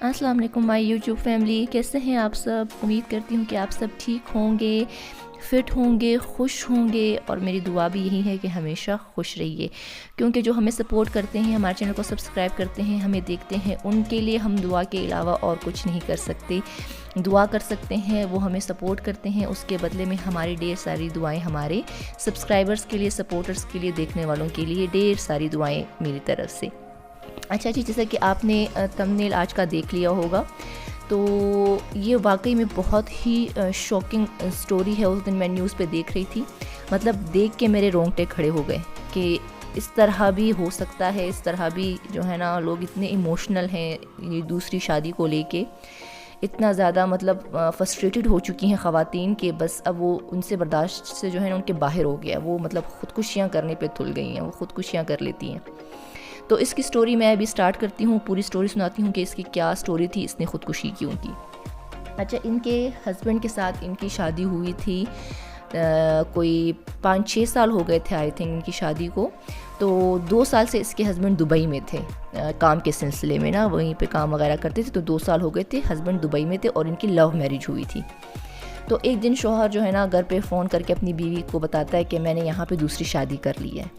अस्सलाम वालेकुम my YouTube family, कैसे हैं आप सब। उम्मीद करती हूँ कि आप सब ठीक होंगे, फ़िट होंगे, खुश होंगे और मेरी दुआ भी यही है कि हमेशा खुश रहिए, क्योंकि जो हमें सपोर्ट करते हैं, हमारे चैनल को सब्सक्राइब करते हैं, हमें देखते हैं, उनके लिए हम दुआ के अलावा और कुछ नहीं कर सकते। दुआ कर सकते हैं, वो हमें सपोर्ट करते हैं, उसके बदले में हमारी ढेर सारी दुआएं हमारे सब्सक्राइबर्स के लिए, सपोर्टर्स के लिए, देखने वालों के लिए ढेर सारी दुआएं मेरी तरफ से। अच्छा जी, जैसा कि आपने थंबनेल आज का देख लिया होगा, तो ये वाकई में बहुत ही शॉकिंग स्टोरी है। उस दिन मैं न्यूज़ पे देख रही थी, मतलब देख के मेरे रोंगटे खड़े हो गए कि इस तरह भी हो सकता है, इस तरह भी जो है ना लोग इतने इमोशनल हैं ये दूसरी शादी को लेके, इतना ज़्यादा मतलब फ्रस्ट्रेटेड हो चुकी हैं ख़वातीन के बस अब वो उनसे बर्दाश्त से जो है ना उनके बाहर हो गया। वो मतलब ख़ुदकुशियाँ करने पे तुल गई हैं, वो ख़ुदकुशियाँ कर लेती हैं। तो इसकी स्टोरी मैं अभी स्टार्ट करती हूँ, पूरी स्टोरी सुनाती हूँ कि इसकी क्या स्टोरी थी, इसने ख़ुदकुशी क्यों की। अच्छा, इनके हस्बैंड के साथ इनकी शादी हुई थी कोई 5-6 साल हो गए थे आई थिंक इनकी शादी को। तो 2 साल से इसके हस्बैंड दुबई में थे, काम के सिलसिले में ना वहीं पे काम वगैरह करते थे। तो 2 साल हो गए थे, हस्बैंड दुबई में थे और इनकी लव मैरिज हुई थी। तो एक दिन शौहर जो है ना घर पे फ़ोन करके अपनी बीवी को बताता है कि मैंने यहाँ पे दूसरी शादी कर ली है।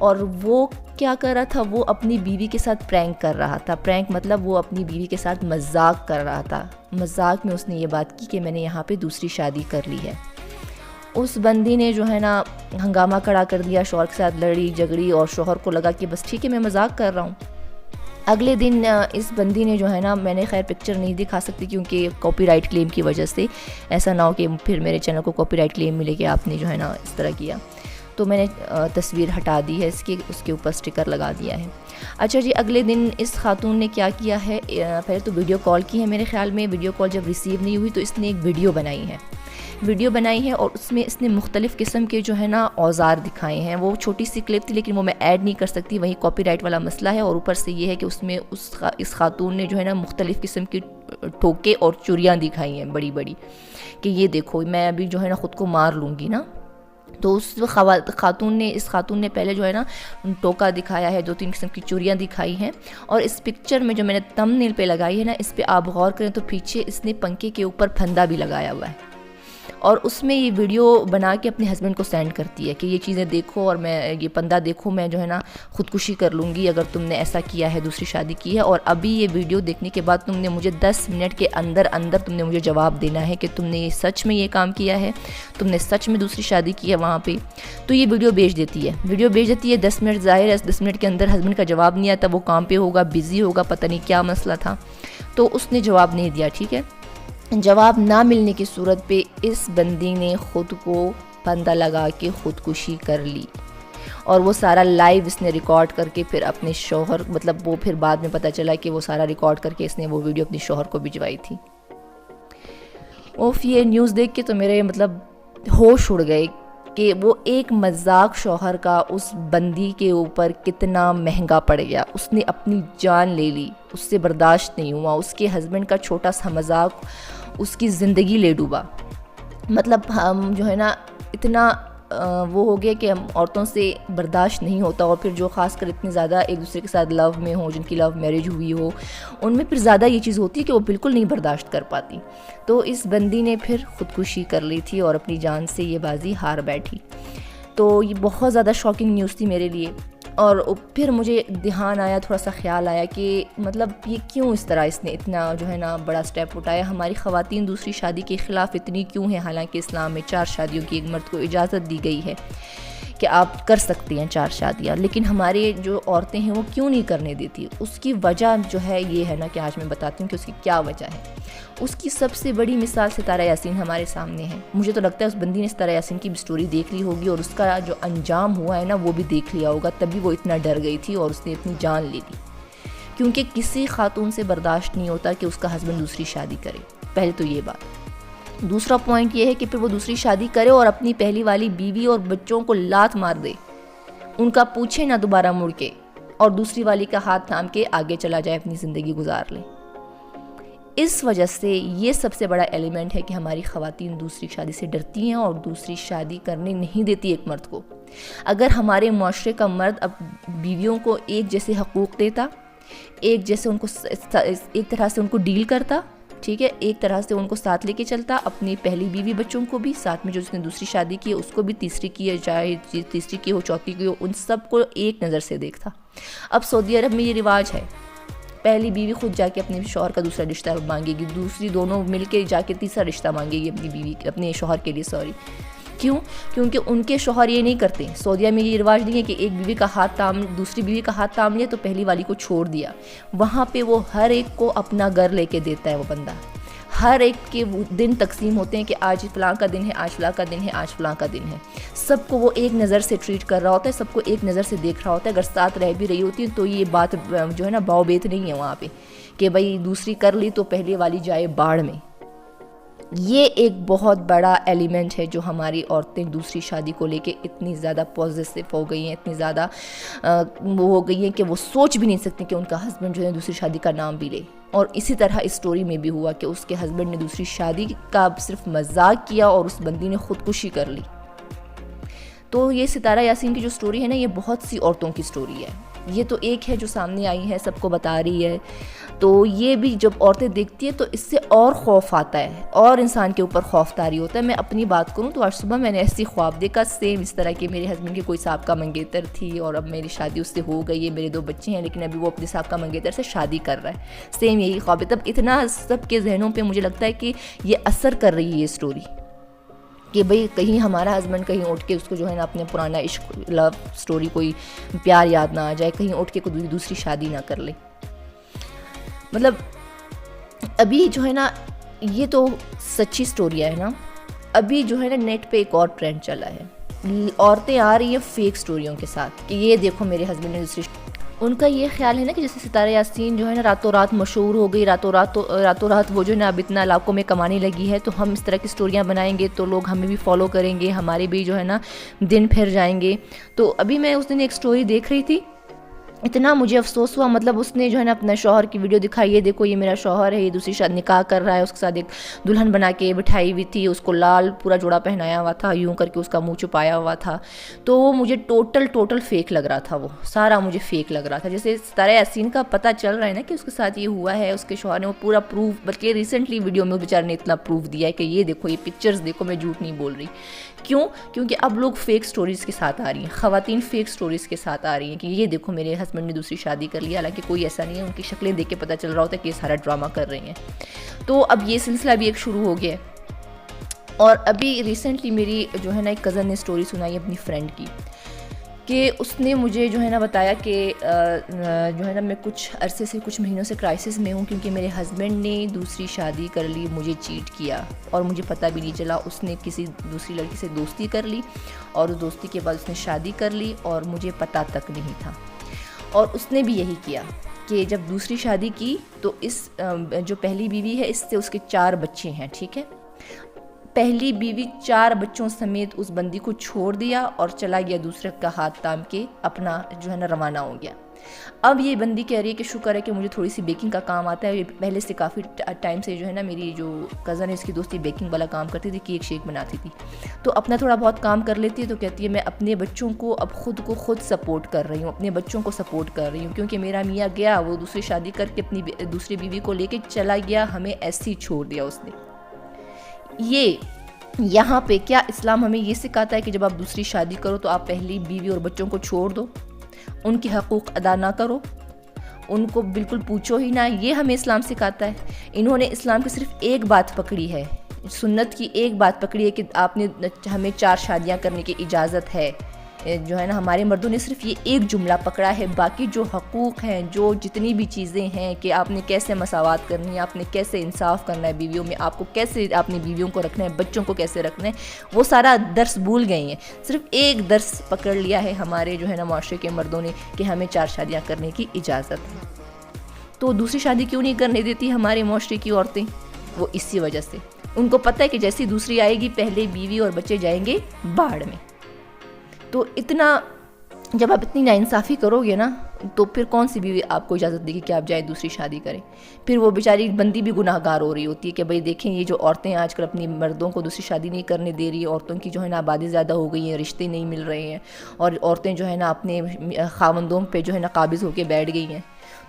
और वो क्या कर रहा था, वो अपनी बीवी के साथ प्रैंक कर रहा था। प्रैंक मतलब वो अपनी बीवी के साथ मजाक कर रहा था। मजाक में उसने ये बात की कि मैंने यहाँ पे दूसरी शादी कर ली है। उस बंदी ने जो है ना हंगामा खड़ा कर दिया, शौहर के साथ लड़ी झगड़ी और शौहर को लगा कि बस ठीक है मैं मजाक कर रहा हूँ। अगले दिन इस बंदी ने जो है ना, मैंने खैर पिक्चर नहीं दिखा सकती क्योंकि कॉपीराइट क्लेम की वजह से, ऐसा ना हो कि फिर मेरे चैनल को कॉपीराइट क्लेम मिले कि आपने जो है ना इस तरह किया। तो मैंने तस्वीर हटा दी है इसकी, उसके ऊपर स्टिकर लगा दिया है। अच्छा जी, अगले दिन इस खातून ने क्या किया है, पहले तो वीडियो कॉल की है मेरे ख्याल में। वीडियो कॉल जब रिसीव नहीं हुई तो इसने एक वीडियो बनाई है और उसमें इसने मुख्तलिफ़ किस्म के जो है ना औज़ार दिखाए हैं। वो छोटी सी क्लिप थी लेकिन वो मैं ऐड नहीं कर सकती, वहीं कॉपीराइट वाला मसला है। और ऊपर से ये है कि उसमें इस खातून ने जो है ना मुख्तलिफ़ किस्म की ठोके और चुरियाँ दिखाई हैं बड़ी बड़ी, कि ये देखो मैं अभी जो है ना ख़ुद को मार लूँगी ना। तो उस इस खातून ने पहले जो है ना टोका दिखाया है, 2-3 किस्म की चूड़ियाँ दिखाई हैं। और इस पिक्चर में जो मैंने थंबनेल पे लगाई है ना, इस पे आप गौर करें तो पीछे इसने पंखे के ऊपर फंदा भी लगाया हुआ है और उसमें ये वीडियो बना के अपने हस्बैंड को सेंड करती है कि ये चीज़ें देखो और मैं ये पंदा देखो, मैं जो है ना ख़ुदकुशी कर लूँगी अगर तुमने ऐसा किया है, दूसरी शादी की है। और अभी ये वीडियो देखने के बाद तुमने मुझे 10 मिनट के अंदर अंदर तुमने मुझे जवाब देना है कि तुमने ये सच में ये काम किया है, तुमने सच में दूसरी शादी की है वहाँ पर। तो ये वीडियो भेज देती है 10 मिनट, ज़ाहिर है 10 मिनट के अंदर हस्बैंड का जवाब नहीं आता, वो काम पर होगा, बिज़ी होगा, पता नहीं क्या मसला था। तो उसने जवाब नहीं दिया, ठीक है। जवाब ना मिलने की सूरत पे इस बंदी ने ख़ुद को फंदा लगा के ख़ुदकुशी कर ली और वो सारा लाइव इसने रिकॉर्ड करके फिर अपने शौहर, मतलब वो फिर बाद में पता चला कि वो सारा रिकॉर्ड करके इसने वो वीडियो अपने शौहर को भिजवाई थी। ओफ, ये न्यूज़ देख के तो मेरे मतलब होश उड़ गए कि वो एक मजाक शौहर का उस बंदी के ऊपर कितना महंगा पड़ गया। उसने अपनी जान ले ली, उससे बर्दाश्त नहीं हुआ, उसके हस्बैंड का छोटा सा मजाक उसकी ज़िंदगी ले डूबा। मतलब हम जो है ना इतना वो हो गया कि हम औरतों से बर्दाश्त नहीं होता। और फिर जो ख़ासकर इतने ज़्यादा एक दूसरे के साथ लव में हो, जिनकी लव मैरिज हुई हो, उनमें फिर ज़्यादा ये चीज़ होती है कि वो बिल्कुल नहीं बर्दाश्त कर पाती। तो इस बंदी ने फिर ख़ुदकुशी कर ली थी और अपनी जान से ये बाजी हार बैठी। तो ये बहुत ज़्यादा शॉकिंग न्यूज़ थी मेरे लिए। और फिर मुझे ध्यान आया, थोड़ा सा ख्याल आया कि मतलब ये क्यों इस तरह इसने इतना जो है ना बड़ा स्टेप उठाया। हमारी ख़वातीन दूसरी शादी के ख़िलाफ़ इतनी क्यों है, हालांकि इस्लाम में 4 शादियों की एक मर्द को इजाज़त दी गई है कि आप कर सकती हैं 4 शादियाँ, लेकिन हमारे जो औरतें हैं वो क्यों नहीं करने देती। उसकी वजह जो है ये है ना कि आज मैं बताती हूँ कि उसकी क्या वजह है। उसकी सबसे बड़ी मिसाल सितारा यासीन हमारे सामने है। मुझे तो लगता है उस बंदी ने सितारा यासीन की भी स्टोरी देख ली होगी और उसका जो अंजाम हुआ है ना वो भी देख लिया होगा, तभी वो इतना डर गई थी और उसने इतनी जान ले ली। क्योंकि किसी खातून से बर्दाश्त नहीं होता कि उसका हस्बैंड दूसरी शादी करे, पहले तो ये बात। दूसरा पॉइंट ये है कि फिर वो दूसरी शादी करे और अपनी पहली वाली बीवी और बच्चों को लात मार दे, उनका पूछे ना दोबारा मुड़ के, और दूसरी वाली का हाथ थाम के आगे चला जाए, अपनी ज़िंदगी गुजार ले। इस वजह से ये सबसे बड़ा एलिमेंट है कि हमारी ख़वातीन दूसरी शादी से डरती हैं और दूसरी शादी करने नहीं देती एक मर्द को। अगर हमारे मुआशरे का मर्द अब बीवियों को एक जैसे हकूक़ देता, एक जैसे उनको एक तरह से उनको डील करता, ठीक है, एक तरह से उनको साथ लेके चलता, अपनी पहली बीवी बच्चों को भी साथ में, जो उसने दूसरी शादी की है उसको भी, तीसरी की है चाहे तीसरी की हो चौथी की हो, उन सबको एक नज़र से देखता। अब सऊदी अरब में ये रिवाज है, पहली बीवी खुद जाके अपने शौहर का दूसरा रिश्ता मांगेगी, दूसरी दोनों मिलके जाके तीसरा रिश्ता मांगेगी अपनी बीवी अपने शौहर के लिए, सॉरी। क्यों? क्योंकि उनके शौहर ये नहीं करते। सऊदीया में ये रिवाज नहीं है कि एक बीवी का हाथ थाम, दूसरी बीवी का हाथ थाम लिया तो पहली वाली को छोड़ दिया। वहाँ पे वो हर एक को अपना घर लेके देता है वो बंदा। हर एक के दिन तकसीम होते हैं कि आज फलां का दिन है, आज फलां का दिन है, आज फलां का दिन है। सबको वो एक नज़र से ट्रीट कर रहा होता है, सबको एक नज़र से देख रहा होता है। अगर साथ रह भी रही होती है तो ये बात जो है ना भाव बेत नहीं है वहाँ पे कि भाई दूसरी कर ली तो पहले वाली जाए बाढ़ में। ये एक बहुत बड़ा एलिमेंट है जो हमारी औरतें दूसरी शादी को लेके इतनी ज़्यादा पॉजिटिव हो गई हैं, इतनी ज़्यादा वो हो गई हैं कि वो सोच भी नहीं सकती कि उनका हस्बैंड जो है दूसरी शादी का नाम भी ले। और इसी तरह इस स्टोरी में भी हुआ कि उसके हस्बैंड ने दूसरी शादी का सिर्फ मजाक किया और उस बंदी ने खुदकुशी कर ली। तो ये सितारा यासीन की जो स्टोरी है ना, ये बहुत सी औरतों की स्टोरी है। ये तो एक है जो सामने आई है, सबको बता रही है। तो ये भी जब औरतें देखती है तो इससे और खौफ आता है, और इंसान के ऊपर खौफ तारी होता है। मैं अपनी बात करूं तो आज सुबह मैंने ऐसी ख्वाब देखा, सेम इस तरह के, मेरे हस्बैंड की कोई साबका मंगेतर थी और अब मेरी शादी उससे हो गई है, मेरे 2 बच्चे हैं, लेकिन अभी वो अपने साबका मंगेतर से शादी कर रहा है। सेम यही ख्वाब है। तब इतना सबके जहनों पर मुझे लगता है कि ये असर कर रही है ये स्टोरी, कि भाई कहीं हमारा हस्बैंड कहीं उठ के उसको जो है ना अपने पुराना इश्क, लव स्टोरी, कोई प्यार याद ना आ जाए, कहीं उठ के कोई दूसरी शादी ना कर ले। मतलब अभी जो है ना, ये तो सच्ची स्टोरी है ना। अभी जो है ना नेट पे एक और ट्रेंड चला है, औरतें आ रही है फेक स्टोरियों के साथ कि ये देखो मेरे हस्बैंड ने दूसरी। उनका ये ख्याल है ना कि जैसे सितारा यासीन जो है ना रातों रात मशहूर हो गई, रातों रात वो जो है ना अब इतना इलाकों में कमाने लगी है, तो हम इस तरह की स्टोरियाँ बनाएंगे तो लोग हमें भी फॉलो करेंगे, हमारे भी जो है ना दिन फिर जाएंगे। तो अभी मैं उस दिन एक स्टोरी देख रही थी, इतना मुझे अफसोस हुआ। मतलब उसने जो है ना अपना शौहर की वीडियो दिखाई, ये देखो ये मेरा शौहर है, ये दूसरी शादी निकाह कर रहा है, उसके साथ एक दुल्हन बना के बिठाई हुई थी, उसको लाल पूरा जोड़ा पहनाया हुआ था, यूं करके उसका मुंह छुपाया हुआ था। तो वो मुझे टोटल फेक लग रहा था, वो सारा मुझे फेक लग रहा था। जैसे सितारा यासीन का पता चल रहा है ना कि उसके साथ ये हुआ है, उसके शौहर ने वो पूरा प्रूफ, बल्कि रिसेंटली वीडियो में बेचारे ने इतना प्रूफ दिया है कि ये देखो, ये पिक्चर्स देखो, मैं झूठ नहीं बोल रही। क्यों? क्योंकि अब लोग फेक स्टोरीज़ के साथ आ रही हैं, ख़वातीन फेक स्टोरीज़ के साथ आ रही हैं कि ये देखो मेरे हस्बैंड ने दूसरी शादी कर लिया। हालांकि कोई ऐसा नहीं है, उनकी शक्लें देख के पता चल रहा होता है कि ये सारा ड्रामा कर रही हैं। तो अब ये सिलसिला भी एक शुरू हो गया है। और अभी रिसेंटली मेरी जो है ना एक कज़न ने स्टोरी सुनाई अपनी फ्रेंड की, कि उसने मुझे जो है ना बताया कि जो है ना मैं कुछ अरसे से, कुछ महीनों से क्राइसिस में हूँ, क्योंकि मेरे हस्बैंड ने दूसरी शादी कर ली, मुझे चीट किया और मुझे पता भी नहीं चला। उसने किसी दूसरी लड़की से दोस्ती कर ली और उस दोस्ती के बाद उसने शादी कर ली और मुझे पता तक नहीं था। और उसने भी यही किया कि जब दूसरी शादी की तो इस जो पहली बीवी है इससे उसके 4 बच्चे हैं, ठीक है। पहली बीवी 4 बच्चों समेत उस बंदी को छोड़ दिया और चला गया, दूसरे का हाथ थाम के अपना जो है ना रवाना हो गया। अब ये बंदी कह रही है कि शुक्र है कि मुझे थोड़ी सी बेकिंग का काम आता है। ये पहले से काफ़ी टाइम से जो है ना मेरी जो कज़न है इसकी दोस्ती बेकिंग वाला काम करती थी, केक शेक बनाती थी, तो अपना थोड़ा बहुत काम कर लेती है। तो कहती है मैं अपने बच्चों को अब खुद सपोर्ट कर रही हूँ, अपने बच्चों को सपोर्ट कर रही हूँ, क्योंकि मेरा मियाँ गया, वो दूसरी शादी करके अपनी दूसरी बीवी को लेके चला गया, हमें ऐसे ही छोड़ दिया उसने। ये यहाँ पे क्या इस्लाम हमें ये सिखाता है कि जब आप दूसरी शादी करो तो आप पहली बीवी और बच्चों को छोड़ दो, उनके हकूक़ अदा ना करो, उनको बिल्कुल पूछो ही ना। ये हमें इस्लाम सिखाता है। इन्होंने इस्लाम की सिर्फ एक बात पकड़ी है, सुन्नत की एक बात पकड़ी है कि आपने हमें 4 शादियाँ करने की इजाज़त है। जो है ना हमारे मर्दों ने सिर्फ ये एक जुमला पकड़ा है। बाकी जो हकूक़ हैं, जो जितनी भी चीज़ें हैं कि आपने कैसे मसावात करनी है, आपने कैसे इंसाफ करना है बीवियों में, आपको कैसे अपनी बीवियों को रखना है, बच्चों को कैसे रखना है, वो सारा दर्स भूल गई हैं। सिर्फ एक दर्स पकड़ लिया है हमारे जो है ना माशरे के मर्दों ने कि हमें 4 शादियाँ करने की इजाज़त है। तो दूसरी शादी क्यों नहीं करने देती हमारे माशरे की औरतें? वो इसी वजह से, उनको पता है कि जैसी दूसरी आएगी पहले बीवी और बच्चे जाएंगे बाढ़ में। तो इतना जब आप इतनी नाइंसाफ़ी करोगे ना, तो फिर कौन सी बीवी आपको इजाज़त देगी कि आप जाए दूसरी शादी करें। फिर वो बेचारी बंदी भी गुनाहगार हो रही होती है कि भाई देखें ये जो औरतें आजकल अपनी मर्दों को दूसरी शादी नहीं करने दे रही है, औरतों की जो है ना आबादी ज़्यादा हो गई है, रिश्ते नहीं मिल रहे हैं, और औरतें जो है ना अपने खावंदों पे जो है ना काबिज़ होकर बैठ गई हैं।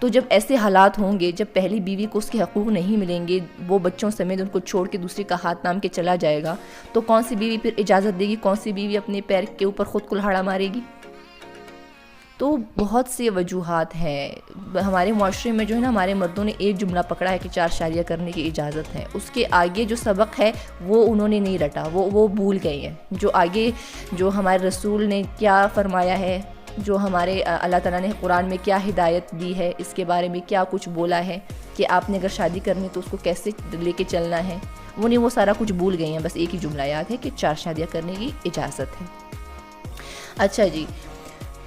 तो जब ऐसे हालात होंगे, जब पहली बीवी को उसके हकूक़ नहीं मिलेंगे, वो बच्चों समेत उनको छोड़ के दूसरी का हाथ थाम के चला जाएगा, तो कौन सी बीवी फिर इजाज़त देगी, कौन सी बीवी अपने पैर के ऊपर ख़ुद कुल्हाड़ा मारेगी। तो बहुत से वजूहात हैं हमारे माशरे में जो है ना, हमारे मर्दों ने एक जुमला पकड़ा है कि 4 शादियाँ करने की इजाज़त है, उसके आगे जो सबक है वो उन्होंने नहीं रटा, वो भूल गए हैं। जो आगे जो हमारे रसूल ने क्या फ़रमाया है, जो हमारे अल्लाह ताला ने कुरान में क्या हिदायत दी है, इसके बारे में क्या कुछ बोला है कि आपने अगर शादी करनी तो उसको कैसे लेके चलना है, वो सारा कुछ भूल गए हैं। बस एक ही जुमला याद है कि 4 शादियाँ करने की इजाज़त है। अच्छा जी,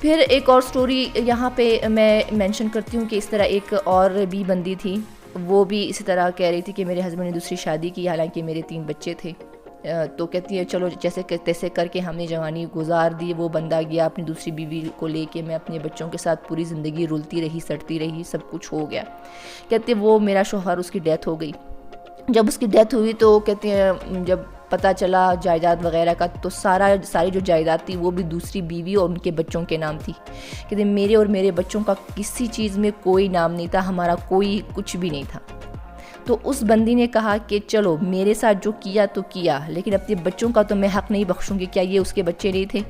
फिर एक और स्टोरी यहाँ पे मैं मेंशन करती हूँ कि इस तरह एक और भी बंदी थी, वो भी इसी तरह कह रही थी कि मेरे हस्बैंड ने दूसरी शादी की, हालांकि मेरे 3 बच्चे थे। तो कहती है चलो जैसे तैसे करके हमने जवानी गुजार दी। वो बंदा गया अपनी दूसरी बीवी को लेके, मैं अपने बच्चों के साथ पूरी ज़िंदगी रुलती रही, सड़ती रही, सब कुछ हो गया। कहती है वो मेरा शौहर, उसकी डेथ हो गई। जब उसकी डेथ हुई तो कहते हैं जब पता चला जायदाद वगैरह का, तो सारी जो जायदाद थी वो भी दूसरी बीवी और उनके बच्चों के नाम थी। कहते मेरे और मेरे बच्चों का किसी चीज़ में कोई नाम नहीं था, हमारा कोई कुछ भी नहीं था। तो उस बंदी ने कहा कि चलो मेरे साथ जो किया तो किया, लेकिन अपने बच्चों का तो मैं हक़ नहीं बख्शूंगी। क्या ये उसके बच्चे नहीं थे?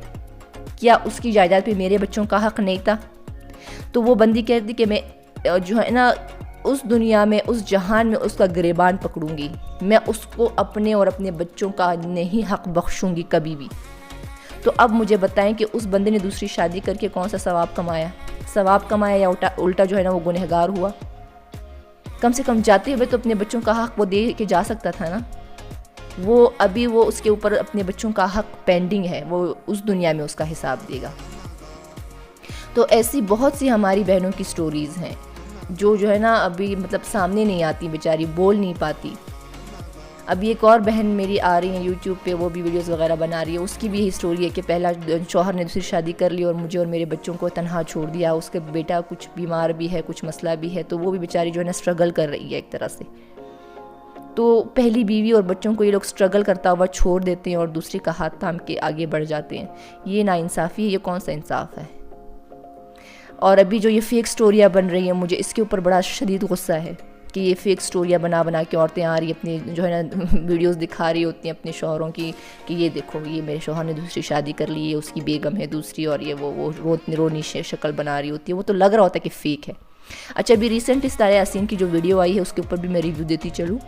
क्या उसकी जायदाद पे मेरे बच्चों का हक़ नहीं था? तो वो बंदी कहती कि मैं जो है ना उस दुनिया में, उस जहान में उसका गिरेबान पकड़ूंगी, मैं उसको अपने और अपने बच्चों का नहीं हक़ बख्शूंगी कभी भी। तो अब मुझे बताएं कि उस बंदे ने दूसरी शादी करके कौन सा सवाब कमाया या उल्टा जो है ना वो गुनहगार हुआ। कम से कम जाते हुए तो अपने बच्चों का हक़ वो दे के जा सकता था ना। वो अभी वो उसके ऊपर अपने बच्चों का हक़ पेंडिंग है, वो उस दुनिया में उसका हिसाब देगा। तो ऐसी बहुत सी हमारी बहनों की स्टोरीज़ हैं जो है ना अभी मतलब सामने नहीं आती, बेचारी बोल नहीं पाती। अभी एक और बहन मेरी आ रही है यूट्यूब पे, वो भी वीडियोस वगैरह बना रही है। उसकी भी यही स्टोरी है कि पहला शौहर ने दूसरी शादी कर ली और मुझे और मेरे बच्चों को तन्हा छोड़ दिया। उसके बेटा कुछ बीमार भी है, कुछ मसला भी है, तो वो भी बेचारी जो है ना स्ट्रगल कर रही है एक तरह से। तो पहली बीवी और बच्चों को ये लोग स्ट्रगल करता हुआ छोड़ देते हैं और दूसरी का हाथ थाम के आगे बढ़ जाते हैं। ये नाइंसाफ़ी है, ये कौन सा इंसाफ है। और अभी जो ये फ़ेक स्टोरियाँ बन रही हैं, मुझे इसके ऊपर बड़ा शदीद गुस्सा है कि ये फ़ेक स्टोरियाँ बना के औरतें आ रही अपनी जो है ना वीडियोस दिखा रही होती हैं अपने शौहरों की कि ये देखो ये मेरे शौहर ने दूसरी शादी कर ली, ये उसकी बेगम है दूसरी, और ये वो रोनी शक्ल बना रही होती है। वो तो लग रहा होता है कि फ़ेक है। अच्छा, अभी रिसेंट सितारा यासीन की जो वीडियो आई है उसके ऊपर भी मैं रिव्यू देती चलूँ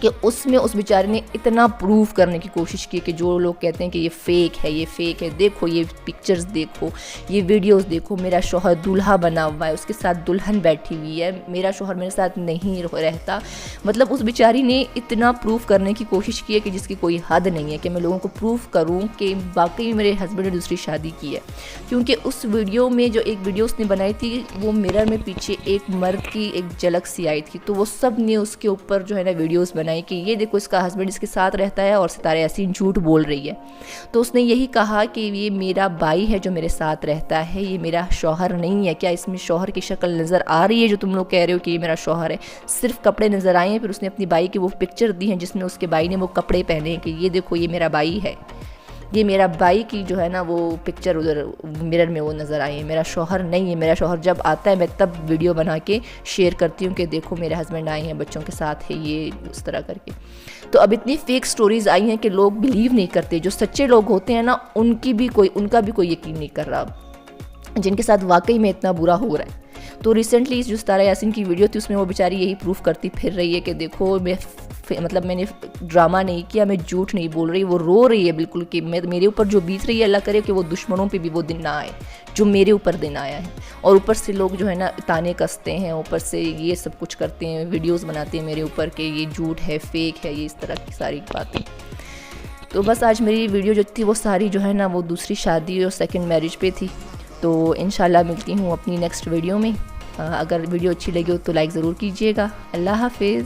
कि उसमें उस बेचारे ने इतना प्रूव करने की कोशिश की कि जो लोग कहते हैं कि ये फ़ेक है, ये फ़ेक है, देखो ये पिक्चर्स देखो, ये वीडियोस देखो, मेरा शौहर दूल्हा बना हुआ है, उसके साथ दुल्हन बैठी हुई है, मेरा शौहर मेरे साथ नहीं रहता। मतलब उस बेचारी ने इतना प्रूव करने की कोशिश की है कि जिसकी कोई हद नहीं है, कि मैं लोगों को प्रूव करूँ कि वाकई मेरे हस्बैंड ने दूसरी शादी की है। क्योंकि उस वीडियो में जो एक वीडियो उसने बनाई थी, वो मिरर में पीछे एक मर्द की एक झलक सी आई थी, तो वो सब ने उसके ऊपर जो है ना वीडियोज़ बनाई कि ये देखो इसका हस्बैंड इसके साथ रहता है और सितारा यासीन झूठ बोल रही है। तो उसने यही कहा कि ये मेरा भाई है जो मेरे साथ रहता है, ये मेरा शौहर नहीं है। क्या इसमें शौहर की शक्ल नज़र आ रही है जो तुम लोग कह रहे हो कि ये मेरा शौहर है? सिर्फ कपड़े नज़र आए हैं। फिर उसने अपनी भाई की वो पिक्चर दी है जिसमें उसके भाई ने वो कपड़े पहने हैं कि ये देखो ये मेरा भाई है, ये मेरा भाई की जो है ना वो पिक्चर उधर मिरर में वो नज़र आई है, मेरा शौहर नहीं है। मेरा शौहर जब आता है मैं तब वीडियो बना के शेयर करती हूँ कि देखो मेरे हस्बैंड आए हैं, बच्चों के साथ है, ये उस तरह करके। तो अब इतनी फ़ेक स्टोरीज़ आई हैं कि लोग बिलीव नहीं करते। जो सच्चे लोग होते हैं ना उनका भी कोई यकीन नहीं कर रहा, जिनके साथ वाकई में इतना बुरा हो रहा है। तो रिसेंटली जो सितारा यासीन की वीडियो थी उसमें वो बेचारी यही प्रूफ करती फिर रही है कि देखो मैंने ड्रामा नहीं किया, मैं झूठ नहीं बोल रही। वो रो रही है बिल्कुल कि मेरे ऊपर जो बीत रही है, अल्लाह करे कि वो दुश्मनों पे भी वो दिन ना आए जो मेरे ऊपर दिन आया है। और ऊपर से लोग जो है ना ताने कसते हैं, ऊपर से ये सब कुछ करते हैं, वीडियोस बनाते हैं मेरे ऊपर कि ये झूठ है, फेक है, ये इस तरह की सारी बातें। तो बस आज मेरी वीडियो जो थी वो सारी जो है ना वो दूसरी शादी और सेकंड मैरिज पे थी। तो इंशाल्लाह मिलती हूँ अपनी नेक्स्ट वीडियो में। अगर वीडियो अच्छी लगी हो तो लाइक ज़रूर कीजिएगा। अल्लाह हाफिज़।